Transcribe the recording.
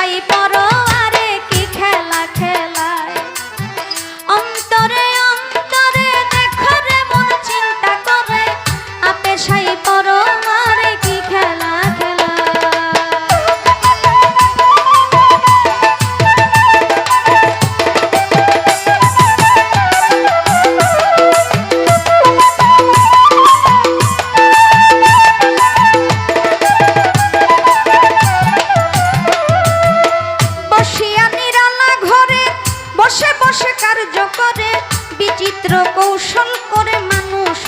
পেশাই পড়ো আরে কি খেলা খেলায় অন্তরে অন্তরে দেখো রে মন চিন্তা করে পেশাই পড়ো আরে কি খেলা বসে বসে কার্য করে বিচিত্র কৌশল করে মানুষ